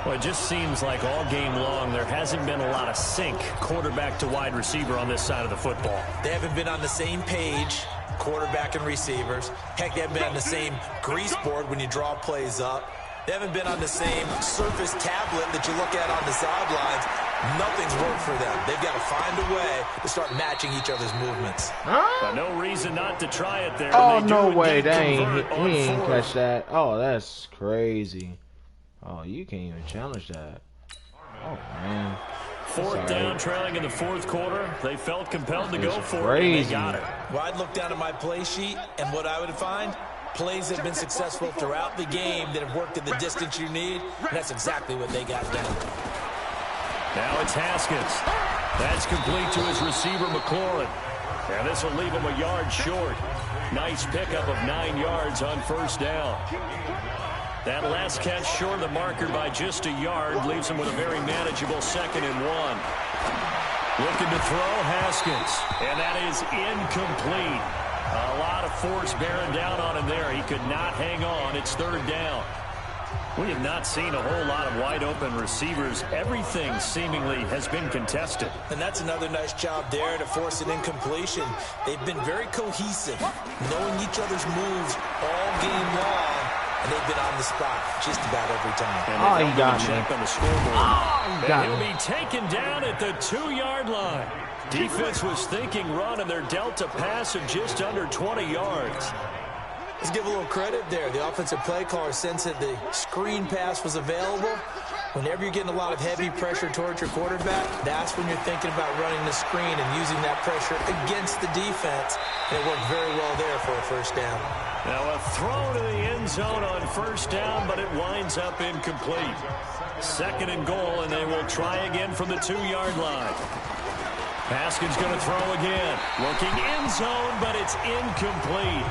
Well, it just seems like all game long there hasn't been a lot of sync quarterback to wide receiver on this side of the football. They haven't been on the same page, quarterback and receivers. Heck, they haven't been on the same grease board when you draw plays up. They haven't been on the same surface tablet that you look at on the sidelines. Nothing's worked for them. They've got to find a way to start matching each other's movements. Huh? No reason not to try it there. Oh, no way. He ain't catch that. Oh, that's crazy. Oh, you can't even challenge that. Oh, man. 4th down, trailing in the 4th quarter. They felt compelled to go for it, and they got it. Well, I'd look down at my play sheet, and what I would find, plays that have been successful throughout the game that have worked in the distance you need, and that's exactly what they got done. Now it's Haskins. That's complete to his receiver, McLaurin. And this will leave him a yard short. Nice pickup of 9 yards on first down. That last catch short of the marker by just a yard leaves him with a very manageable 2nd and 1. Looking to throw, Haskins. And that is incomplete. A lot of force bearing down on him there. He could not hang on. It's 3rd down. We have not seen a whole lot of wide-open receivers. Everything seemingly has been contested. And that's another nice job there to force an incompletion. They've been very cohesive, knowing each other's moves all game long, and they've been on the spot just about every time. And he got me. check on the scoreboard. He got he'll me. be taken down at the 2-yard line. Defense was thinking run, and they're dealt a pass of just under 20 yards. Let's give a little credit there. The offensive play caller sensed that the screen pass was available. Whenever you're getting a lot of heavy pressure towards your quarterback, that's when you're thinking about running the screen and using that pressure against the defense. And it worked very well there for a first down. Now a throw to the end zone on first down, but it winds up incomplete. 2nd and goal, and they will try again from the 2-yard line. Haskins going to throw again. Looking end zone, but it's incomplete.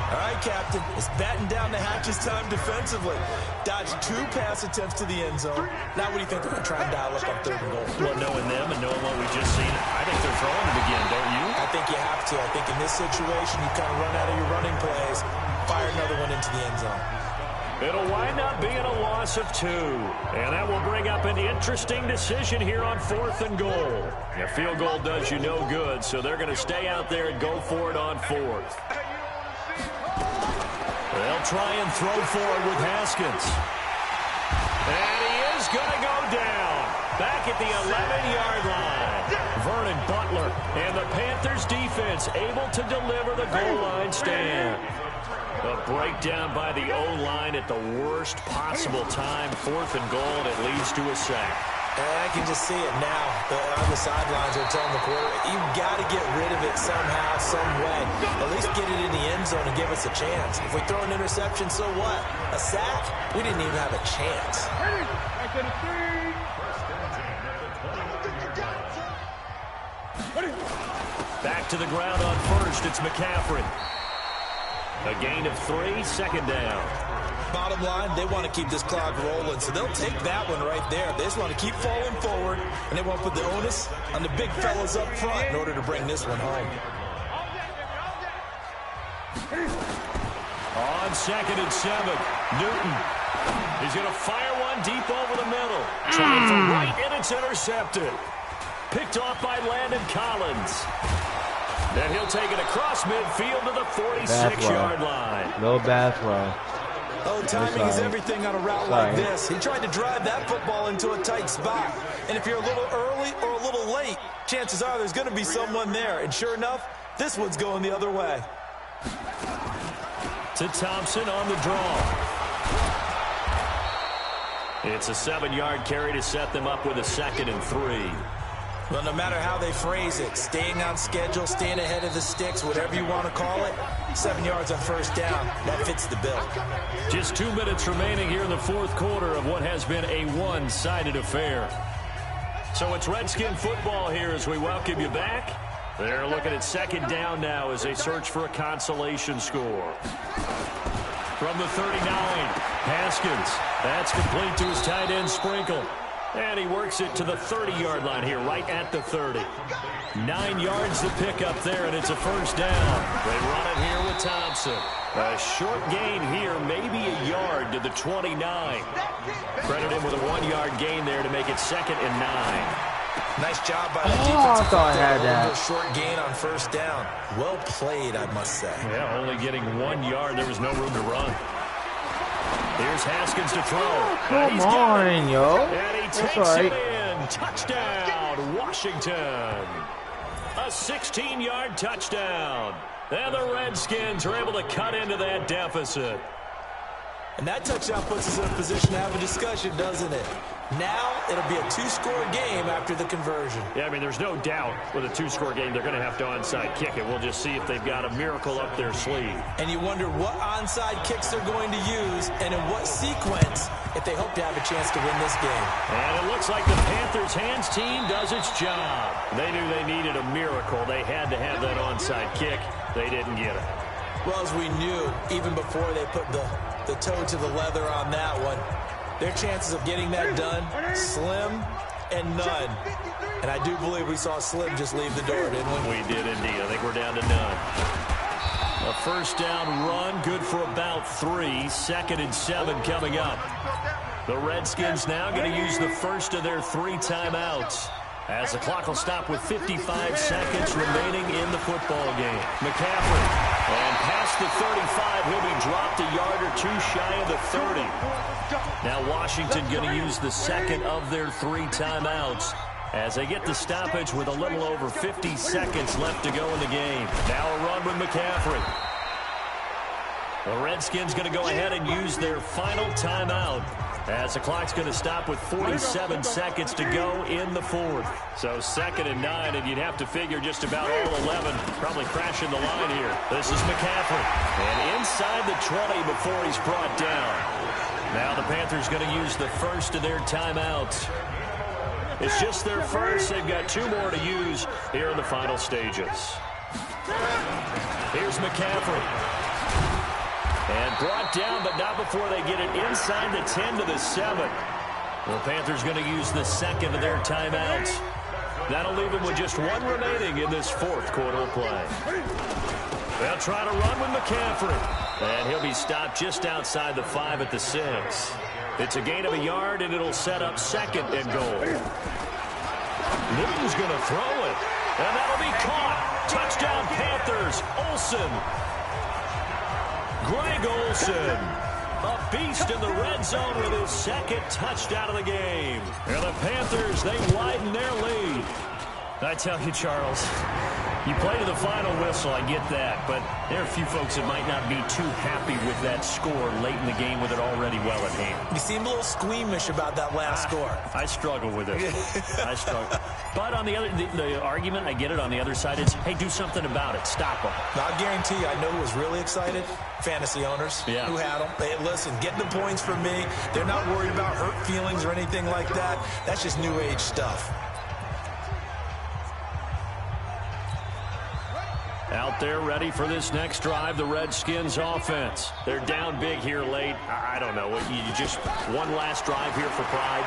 All right, Captain, it's batten down the hatches time defensively. Dodged 2 pass attempts to the end zone. Now what do you think they're going to try and dial up on 3rd and goal? Well, knowing them and knowing what we just seen, I think they're throwing it again, don't you? I think you have to. I think in this situation, you kind of run out of your running plays, fire another one into the end zone. It'll wind up being a loss of 2. And that will bring up an interesting decision here on 4th and goal. A field goal does you no good, so they're going to stay out there and go for it on 4th. They'll try and throw forward with Haskins. And he is going to go down. Back at the 11-yard line. Vernon Butler and the Panthers defense able to deliver the goal line stand. A breakdown by the O-line at the worst possible time. 4th and goal, and it leads to a sack. And I can just see it now. On the sidelines, they're telling the quarterback, you've got to get rid of it somehow, some way. At least get it in the end zone and give us a chance. If we throw an interception, so what? A sack? We didn't even have a chance. Back to the ground on first. It's McCaffrey. A gain of 3, 2nd down. Bottom line, they want to keep this clock rolling, so they'll take that one right there. They just want to keep falling forward, and they want to put the onus on the big fellas up front in order to bring this one home. On 2nd and 7, Newton. He's going to fire one deep over the middle. Trying for right, and it's intercepted. Picked off by Landon Collins. Then he'll take it across midfield to the 46-yard line. No bad throw. Oh, timing is everything on a route like this. He tried to drive that football into a tight spot. And if you're a little early or a little late, chances are there's going to be someone there. And sure enough, this one's going the other way. To Thompson on the draw. It's a 7-yard carry to set them up with a 2nd and 3. Well, no matter how they phrase it, staying on schedule, staying ahead of the sticks, whatever you want to call it, 7 yards on first down, that fits the bill. Just 2 minutes remaining here in the 4th quarter of what has been a one-sided affair. So it's Redskin football here as we welcome you back. They're looking at 2nd down now as they search for a consolation score. From the 39, Haskins. That's complete to his tight end, Sprinkle. And he works it to the 30-yard line here, right at the 30. 9 yards to pick up there, and it's a first down. They run it here with Thompson. A short gain here, maybe a yard to the 29. Credit him with a 1-yard gain there to make it 2nd and 9. Nice job by the defense. I thought I had that. A short gain on first down. Well played, I must say. Yeah, only getting 1 yard. There was no room to run. Here's Haskins to throw. Come on, yo. And he takes it in. Touchdown, Washington. A 16-yard touchdown. And the Redskins are able to cut into that deficit. And that touchdown puts us in a position to have a discussion, doesn't it? Now it'll be a 2-score game after the conversion. Yeah, I mean, there's no doubt with a 2-score game they're going to have to onside kick it. We'll just see if they've got a miracle up their sleeve. And you wonder what onside kicks they're going to use and in what sequence if they hope to have a chance to win this game. And it looks like the Panthers hands team does its job. They knew they needed a miracle. They had to have that onside kick. They didn't get it. Well, as we knew, even before they put the toe to the leather on that one, their chances of getting that done, slim and none. And I do believe we saw Slim just leave the door, didn't we? We did indeed. I think we're down to none. A first down run, good for about 3. 2nd and 7 coming up. The Redskins now going to use the first of their 3 timeouts, as the clock will stop with 55 seconds remaining in the football game. McCaffrey, and past the 35, he'll be dropped a yard or 2 shy of the 30. Now Washington going to use the second of their 3 timeouts as they get the stoppage with a little over 50 seconds left to go in the game. Now a run with McCaffrey. The Redskins going to go ahead and use their final timeout, as the clock's going to stop with 47 seconds to go in the 4th. So 2nd and 9, and you'd have to figure just about all 11 probably crashing the line here. This is McCaffrey. And inside the 20 before he's brought down. Now the Panthers going to use the first of their timeouts. It's just their first. They've got 2 more to use here in the final stages. Here's McCaffrey. And brought down, but not before they get it inside the 10 to the 7. The Panthers going to use the second of their timeouts. That'll leave them with just 1 remaining in this 4th quarter of play. They'll try to run with McCaffrey. And he'll be stopped just outside the 5 at the 6. It's a gain of a yard, and it'll set up 2nd and goal. Newton's going to throw it. And that'll be caught. Touchdown Panthers. Olsen. Greg Olsen, a beast in the red zone with his 2nd touchdown of the game. And the Panthers, they widen their lead. I tell you, Charles, you play to the final whistle, I get that, but there are a few folks that might not be too happy with that score late in the game with it already well at hand. You seem a little squeamish about that last score. I struggle with it. I struggle. But on the other, the argument, I get it, on the other side is, hey, do something about it. Stop them. Now, I guarantee you, I know who was really excited. Fantasy owners who had them. Hey, listen, get the points for me. They're not worried about hurt feelings or anything like that. That's just new age stuff. Out there ready for this next drive, the Redskins offense. They're down big here late. I don't know. You just one last drive here for pride?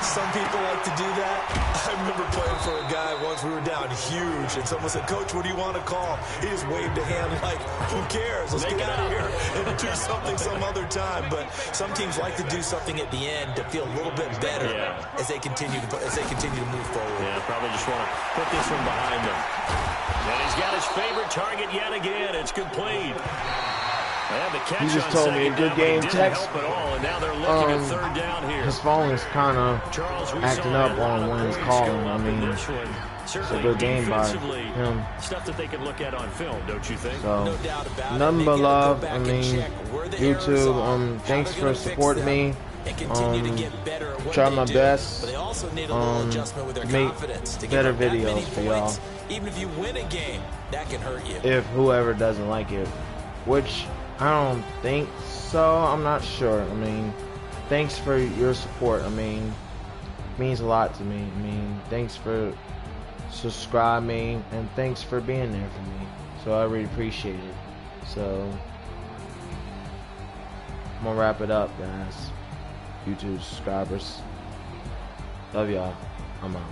Some people like to do that. I remember playing for a guy once. We were down huge, and someone said, Coach, what do you want to call? He just waved a hand like, who cares? Let's get out of here and do something some other time. But some teams like to do something at the end to feel a little bit better as they continue to move forward. Yeah, probably just want to put this one behind them. And he's got his favorite target yet again. It's complete. And the catch he just told me a good game text. And now they're looking at 3rd down here. His phone is kind of acting up on when he's calling. I mean, it's a good game by him. Stuff that they can look at on film, don't you think? So, nothing but love. I mean, YouTube, thanks for supporting me. Try my best to make better videos for y'all. Even if you win a game, that can hurt you. If whoever doesn't like it, which I don't think so. I'm not sure. I mean, thanks for your support. I mean, it means a lot to me. I mean, thanks for subscribing and thanks for being there for me. So I really appreciate it. So I'm gonna wrap it up, guys. YouTube subscribers. Love y'all. I'm out.